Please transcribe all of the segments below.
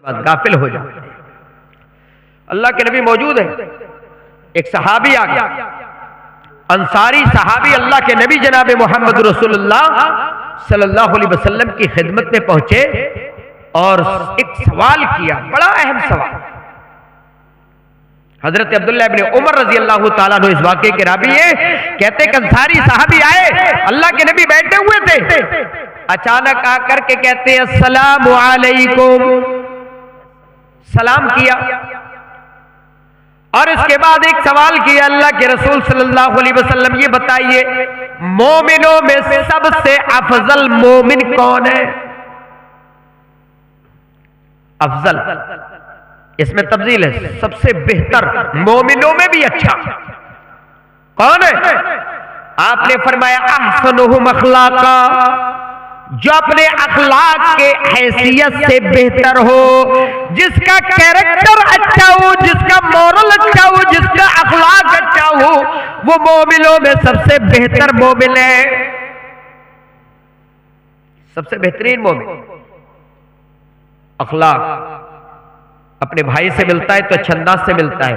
बाद गाफिल हो जाते हैं। अल्लाह के नबी मौजूद है, एक सहाबी आ गया, अंसारी सहाबी अल्लाह के नबी जनाब मोहम्मद रसूलुल्लाह सल्लल्लाहु अलैहि वसल्लम की खिदमत में पहुंचे और एक सवाल किया, बड़ा अहम सवाल। हजरत अब्दुल्लाह इब्ने उमर रजी अल्लाह ताला अन्हु इस वाक़े के रावी है, कहते कि अंसारी साहबी आए, अल्लाह के नबी बैठे हुए थे, अचानक आकर के कहते हैं अस्सलामु अलैकुम, सलाम किया और इसके बाद एक सवाल किया, अल्लाह के रसूल सल्लल्लाहु अलैहि वसल्लम ये बताइए मोमिनों में सबसे अफजल मोमिन कौन है? अफजल इसमें तब्दील है, सबसे बेहतर, मोमिनों में भी अच्छा कौन है? आपने फरमाया अहसनुहुम अखलाका, जो अपने अखलाक के हैसियत से बेहतर हो, जिसका कैरेक्टर अच्छा हो, जिसका मोरल अच्छा हो, जिसका अखलाक अच्छा हो, वो मोमिनों में सबसे बेहतर मोमिन है, सबसे बेहतरीन मोमिन। अखलाक अपने भाई से मिलता है तो अच्छे अंदाज से मिलता है,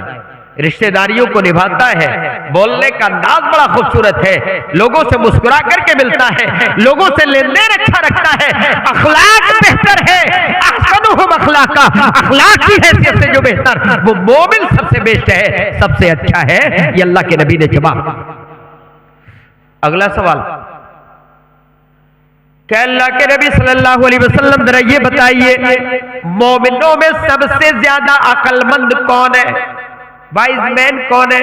रिश्तेदारियों को निभाता है, बोलने का अंदाज बड़ा खूबसूरत है, लोगों से मुस्कुरा करके मिलता है, लोगों से लेन देन अच्छा रखता है, अखलाक बेहतर है। अहसनुहुम अखलाका, अखलाक की हैसियत से जो बेहतर, वो मोमिन सबसे बेस्ट है, सबसे अच्छा है। ये अल्लाह के नबी ने जवाब। अगला सवाल, क्या अल्लाह के नबी सल्लल्लाहु अलैहि वसल्लम जरा ये बताइए मोमिनों में सबसे ज्यादा अक्लमंद कौन है? वाइज मैन कौन है?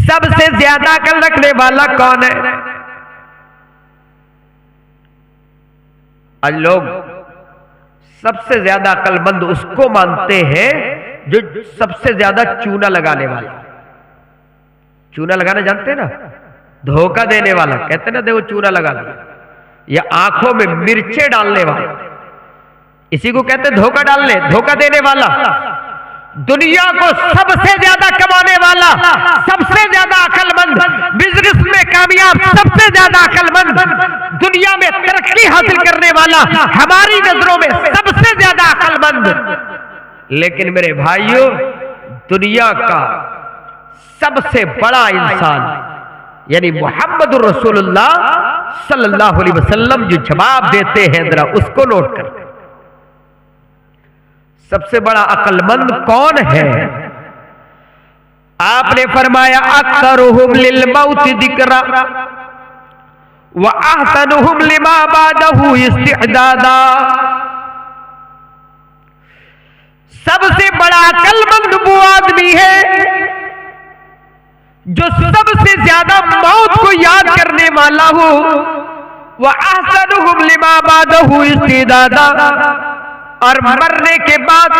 सबसे ज्यादा अकल रखने वाला कौन है? आज लोग सबसे ज्यादा अक्लमंद उसको मानते हैं जो सबसे ज्यादा चूना लगाने वाला। चूना लगाना जानते हैं ना, धोखा देने वाला, कहते ना देखो चूना लगा दिया, या आंखों में मिर्चे डालने वाला, इसी को कहते हैं धोखा डालने, धोखा देने वाला। दुनिया को सबसे ज्यादा कमाने वाला, सबसे ज्यादा अक्लमंद, बिजनेस में कामयाब, सबसे ज्यादा अक्लमंद, दुनिया में तरक्की हासिल करने वाला, हमारी नजरों में सबसे ज्यादा अक्लमंद। लेकिन मेरे भाइयों, दुनिया का सबसे बड़ा इंसान यानी मोहम्मद रसूलुल्लाह सल्लल्लाहु अलैहि वसल्लम जो जवाब देते हैं, जरा उसको नोट कर। सबसे बड़ा अक्लमंद कौन है? आपने फरमाया अक्सरुहुम लिल मौत जिक्रा व अहसनुहुम लिमा बादहु इस्तिअदादा। सबसे बड़ा अक्लमंद वो आदमी है जो सबसे ज्यादा मौत को याद करने वाला हो, वह अहसनुहुम लिमा बादहु इस्तिदादा, और मरने के बाद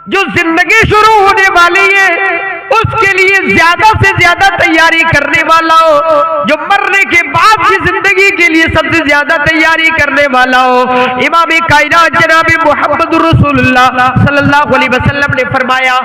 जो जिंदगी शुरू होने वाली है उसके लिए ज्यादा से ज्यादा तैयारी करने वाला हो, जो मरने के बाद की जिंदगी के लिए सबसे ज्यादा तैयारी करने वाला हो। इमाम कायनात जनाब मोहम्मद रसूलुल्लाह सल्लल्लाहु अलैहि वसल्लम ने फरमाया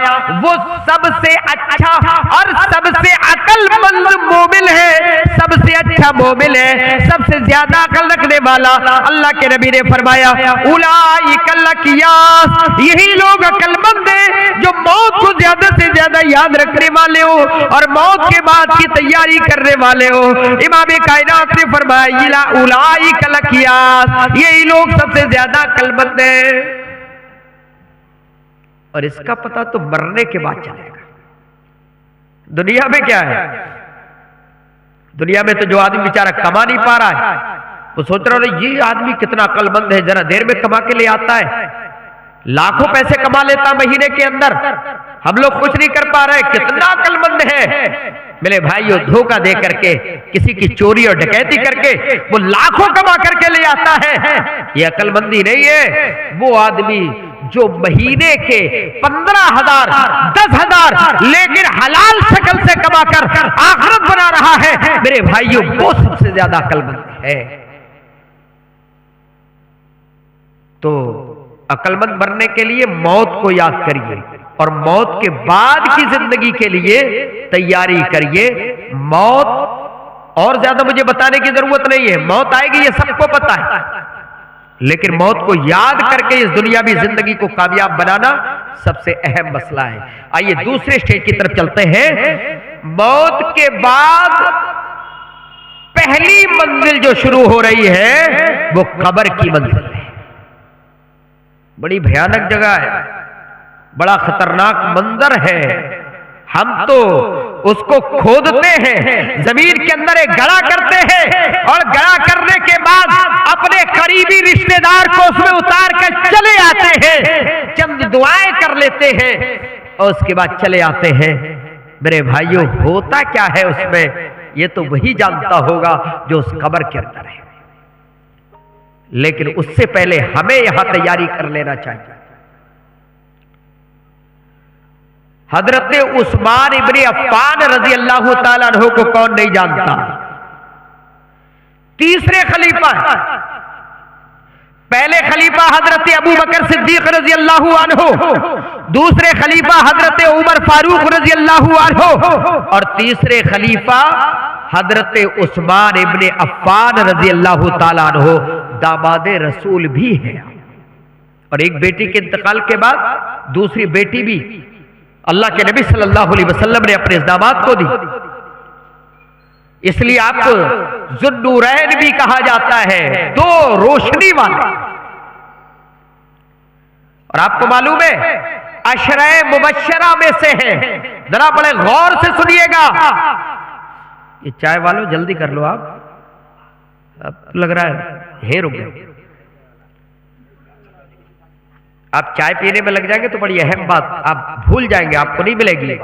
वो सबसे अच्छा और सबसे अक्लमंद मोमिन है, सबसे अच्छा मोमिन है, सबसे ज्यादा अकल रखने वाला। अल्लाह के नबी ने फरमाया उलाइकल अकियास, यही लोग अक्लमंद है जो मौत को ज्यादा से ज्यादा याद रखने वाले हो और मौत के बाद की तैयारी करने वाले हो। इमाम कायनात ने फरमाया उलाइकल अकियास, यही लोग सबसे ज्यादा अक्लमंद है। और इसका पता तो मरने के बाद चलेगा। दुनिया में क्या है? दुनिया में तो जो आदमी बेचारा कमा नहीं पा रहा है वो सोच रहा है ये आदमी कितना अक्लमंद है, जरा देर में कमा के ले आता है, लाखों पैसे कमा लेता महीने के अंदर, हम लोग कुछ नहीं कर पा रहे, कितना अक्लमंद है। मेरे भाइयों, धोखा दे करके, किसी की चोरी और डकैती करके वो लाखों कमा करके ले आता है, ये अक्लमंदी नहीं है। वो आदमी जो महीने के 15,000 10,000 लेकिन हलाल शक्ल से कमाकर आखिरत बना रहा है, मेरे भाइयों वो सबसे ज्यादा अक्लमंद है। तो अक्लमंद बनने के लिए मौत को याद करिए और मौत के बाद की जिंदगी के लिए तैयारी करिए। मौत और ज्यादा मुझे बताने की जरूरत नहीं है, मौत आएगी ये सबको पता है। लेकिन मौत को याद करके इस दुनियावी जिंदगी को कामयाब बनाना सबसे अहम मसला है। आइए दूसरे स्टेज की तरफ चलते हैं। मौत के बाद पहली मंजिल जो शुरू हो रही है वो कब्र की मंजिल है। बड़ी भयानक जगह है, बड़ा खतरनाक मंजर है। हम तो उसको खोदते हैं, जमीन के अंदर एक गड़ा करते हैं और गड़ा करने के बाद अपने करीबी रिश्तेदार को उसमें उतार कर चले आते हैं, चंद दुआएं कर लेते हैं और उसके बाद चले आते हैं। मेरे भाइयों, होता क्या है उसमें ये तो वही जानता होगा जो उस कब्र के अंदर है। लेकिन उससे पहले हमें यहां तैयारी कर लेना चाहिए। हजरत उस्मान इब्ने अफ्फान रजी अल्लाह ताला अन्हु को कौन नहीं जानता? तीसरे खलीफा, पहले खलीफा हजरत अबू बकर सिद्दीक रजी अल्लाह अन्हु, दूसरे खलीफा हजरत उमर फारूक रजी अल्लाह अन्हु और तीसरे खलीफा हजरत उस्मान इब्ने अफ्फान रजी अल्लाह ताला अन्हु दामाद रसूल भी है। और एक बेटी के इंतकाल के बाद दूसरी बेटी भी अल्लाह के नबी सल्लल्लाहु अलैहि वसल्लम ने अपने दामाद को दी। इसलिए आपको ज़ुन्नूरैन भी कहा जाता है, दो रोशनी वाले। और आपको मालूम है अशरे मुबश्शरा में से है। जरा बड़े गौर से सुनिएगा। ये चाय वालों जल्दी कर लो, आप लग रहा है हे रुक गए। आप चाय पीने में लग जाएंगे तो बड़ी अहम बात आप भूल जाएंगे, आपको नहीं मिलेगी।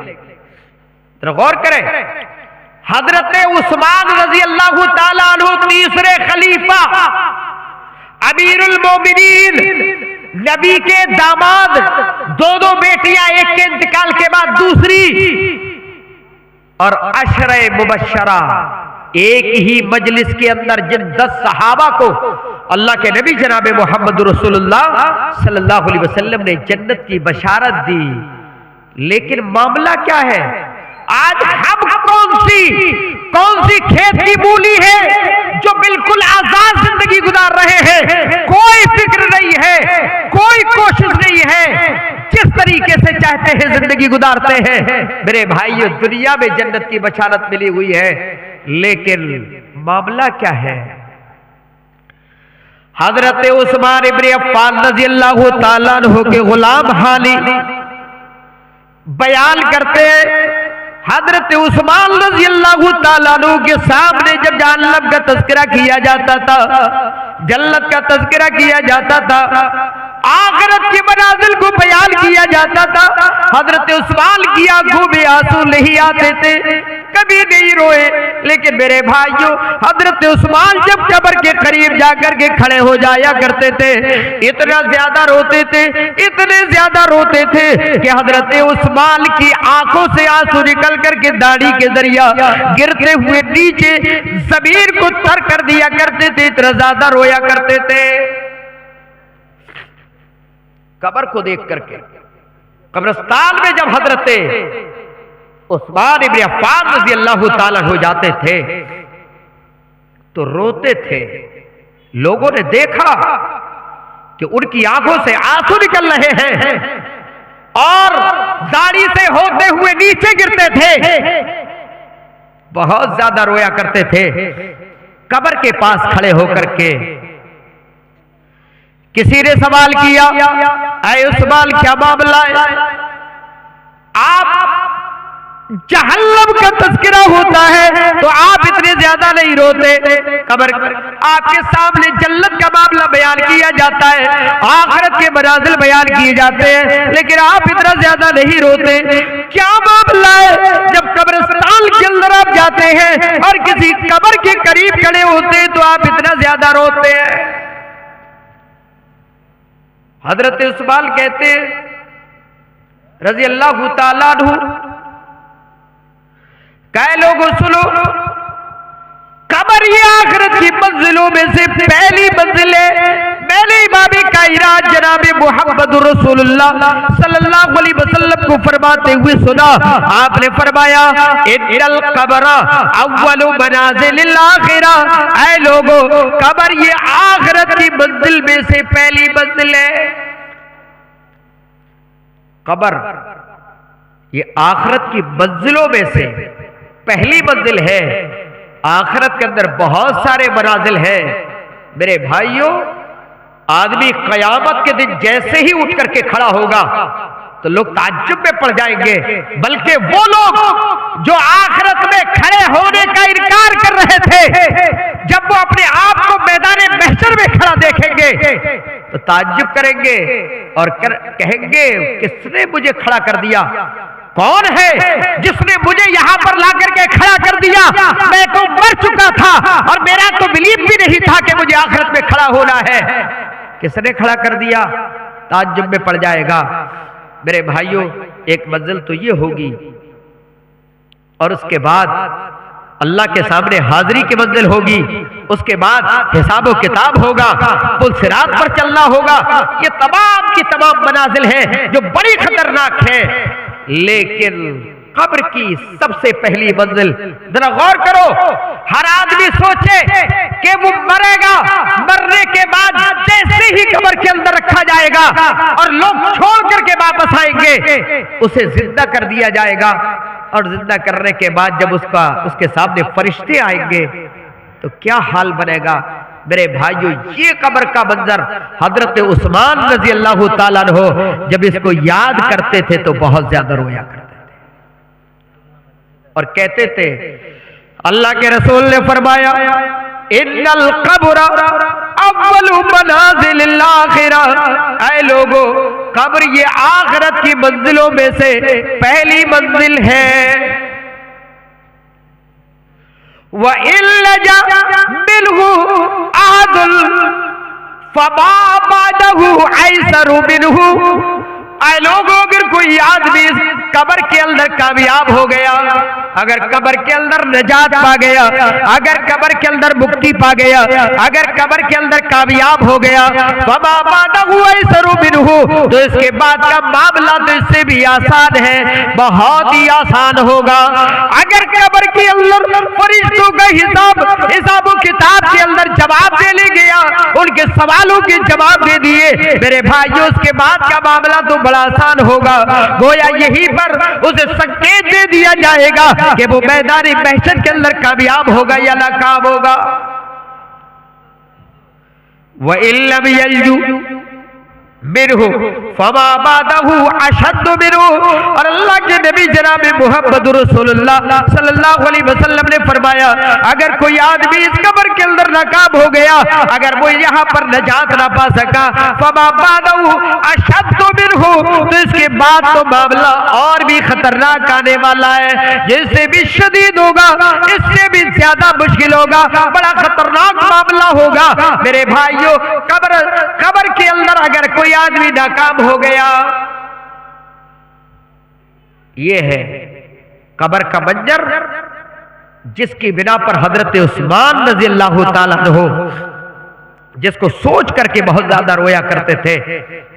तो गौर करें, हजरत उस्मान रजी अल्लाह ताला अन्हु तीसरे खलीफा, अमीरुल मोमिनीन, नबी के दामाद, दो बेटियां, एक के इंतकाल के बाद दूसरी, और अशरे मुबश्शरा एक ही मजलिस के अंदर जिन 10 सहाबा को अल्लाह के नबी जनाब मोहम्मद रसूलुल्लाह सल्लल्लाहु अलैहि वसल्लम ने जन्नत की बशारत दी। लेकिन मामला क्या है, आज हम कौन सी खेत की मूली है जो बिल्कुल आजाद जिंदगी गुजार रहे हैं, कोई फिक्र नहीं है, कोई कोशिश नहीं है, जिस तरीके से चाहते हैं जिंदगी गुजारते हैं। मेरे भाइयों, दुनिया में जन्नत की बशारत मिली हुई है, लेकिन मामला क्या है? हजरत उस्मान इब्ने अफ्फान रज़ी अल्लाह ताला अन्हु के गुलाम हाली बयान करते हैं, हजरत उस्मान रज़ी अल्लाह ताला अन्हु के सामने जब जहन्नम का तज़किरा किया जाता था, जन्नत का तज़किरा किया जाता था, आखिरत की मनाजिल को बयान किया जाता था, हजरत उस्मान की आंखों में आंसू नहीं आते थे, कभी नहीं रोए। लेकिन मेरे भाइयों, हजरत उस्मान जब कब्र के करीब जाकर के खड़े हो जाया करते थे, इतना ज्यादा रोते थे, इतने ज्यादा रोते थे कि हजरत उस्मान की आंखों से आंसू निकल करके दाढ़ी के जरिया गिरते हुए नीचे जमीन को तर कर दिया करते थे, इतना ज्यादा रोया करते थे कब्र को देख करके। कब्रिस्तान में जब हजरत उस्मान इब्ने अफ्फान रज़ी अल्लाह ताला हो जाते थे तो रोते थे। लोगों ने देखा कि उनकी आंखों से आंसू निकल रहे हैं और दाढ़ी से होते हुए नीचे गिरते थे, बहुत ज्यादा रोया करते थे। कब्र के पास खड़े होकर के किसी ने सवाल किया, ऐ उस्मान क्या मामला है? आप जहन्नम का तज़किरा होता है तो आप इतने ज्यादा नहीं रोते, कब्र आपके सामने जन्नत का मामला बयान किया जाता है, आखिरत के मनाजिल बयान किए जाते हैं, लेकिन आप इतना ज्यादा नहीं रोते, क्या मामला है? जब कब्रिस्तान के अंदर आप जाते हैं और किसी कब्र के करीब खड़े होते हैं तो आप इतना ज्यादा रोते हैं। हजरत उस्मान कहते रज़ी अल्लाह ताला अन्हु, कई लोगों सुनो, कब्र ये आखिरत की मंजिलों में से पहली मंजिल है। मैंने इमाम कायनात जनाब मुहम्मदुर रसूलुल्लाह सल्लल्लाहु अलैहि वसल्लम को फरमाते हुए सुना। आपने फरमाया इन्नल कब्र अव्वलु मनाजिलिल आखिरा, ऐ लोगों कब्र ये आखिरत की मंजिल में से पहली मंजिल है। कब्र ये आखिरत की मंजिलों में से पहली मंजिल है। आखिरत के अंदर बहुत सारे मनाजिल हैं। मेरे भाइयों, आदमी कयामत के दिन जैसे ही उठ करके खड़ा होगा तो लोग ताज्जुब में पड़ जाएंगे, बल्कि वो लोग जो आखिरत में खड़े होने का इनकार कर रहे थे, जब वो अपने आप को मैदान महशर में खड़ा देखेंगे तो ताज्जुब करेंगे और कहेंगे किसने मुझे खड़ा कर दिया? कौन है जिसने मुझे यहां पर ला करके खड़ा कर दिया? मैं तो मर चुका था और मेरा तो बिलीव भी नहीं था कि मुझे आखिरत में खड़ा होना है। किसने खड़ा कर दिया? ताज्जुब में पड़ जाएगा। मेरे भाइयों, एक मंजिल तो ये होगी और उसके बाद अल्लाह के सामने हाजिरी की मंजिल होगी। उसके बाद हिसाब किताब होगा, पुल सिरात पर चलना होगा। ये तमाम की तमाम मनाजिल हैं जो बड़ी खतरनाक है। लेकिन कब्र की सबसे पहली मंजिल, जरा गौर करो, हर आदमी सोचे कि वो मरेगा, मरने के बाद जैसे ही कब्र के अंदर रखा जाएगा और लोग छोड़ करके वापस आएंगे, उसे जिंदा कर दिया जाएगा और जिंदा करने के बाद जब उसके सामने फरिश्ते आएंगे तो क्या हाल बनेगा। मेरे भाइयों, ये कब्र का मंजर हजरत उस्मान रजी अल्लाह ताला अन्हु जब इसको याद करते थे तो बहुत ज्यादा रोया करते थे और कहते थे, अल्लाह के रसूल ने फरमाया इन्नल कब्र अव्वलु मनाजिलिल आखिरा, ऐ लोगों कब्र ये आखिरत की मंजिलों में से पहली मंजिल है। व इल्लजा मिनहु आदुल फमा बादहु ऐसरु मिनहु, ऐ लोगों अगर कोई आदमी कब्र के अंदर कामयाब हो गया, अगर कब्र के अंदर निजात पा गया, अगर कब्र के अंदर मुक्ति पा गया, अगर कब्र के अंदर कामयाब हो गया, फमा बादहु ऐसरु मिनहु, तो इसके बाद का मामला तो इससे भी आसान है, बहुत ही आसान होगा। अगर कब्र के अंदर फरिश्तों का हिसाब किताब के अंदर जवाब दे ले गया, उनके सवालों के जवाब दे दिए, मेरे भाइयों उसके बाद का मामला तो बड़ा आसान होगा। गोया यहीं पर उसे संकेत दे दिया जाएगा कि वो मैदान महशर के अंदर कामयाब होगा या नाकाम होगा। व इल्लम यल्जू मिनहु फमा बादहु अशद्दु मिनहु, और अल्लाह के नबी जनाब मुहम्मदुर रसूलुल्लाह सल्लल्लाहु अलैहि वसल्लम ने फरमाया अगर कोई आदमी इस कब्र के अंदर नाकाम हो गया, अगर वो यहाँ पर नजात ना पा सका, फमा बादहु अशद्दु मिनहु, तो इसके बाद तो मामला और भी खतरनाक आने वाला है, जिससे भी शदीद होगा, इससे भी ज्यादा मुश्किल होगा, बड़ा खतरनाक मामला होगा। मेरे भाइयों, कब्र के अंदर अगर कोई आदमी नाकाम हो गया, ये है कब्र का मंजर जिसकी बिना पर हजरत उस्मान रज़ी अल्लाह ताला अन्हु जिसको सोच करके बहुत ज्यादा रोया करते थे,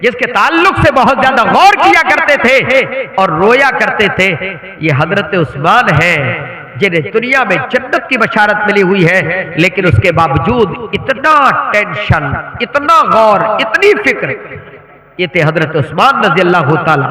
जिसके ताल्लुक से बहुत ज्यादा गौर किया करते थे और रोया करते थे, ये हजरत उस्मान है जिन्हें दुनिया में जन्नत की बशारत मिली हुई है, लेकिन उसके बावजूद इतना टेंशन, इतना गौर, इतनी फिक्र, ये थे हजरत उस्मान रज़ी अल्लाह ताला।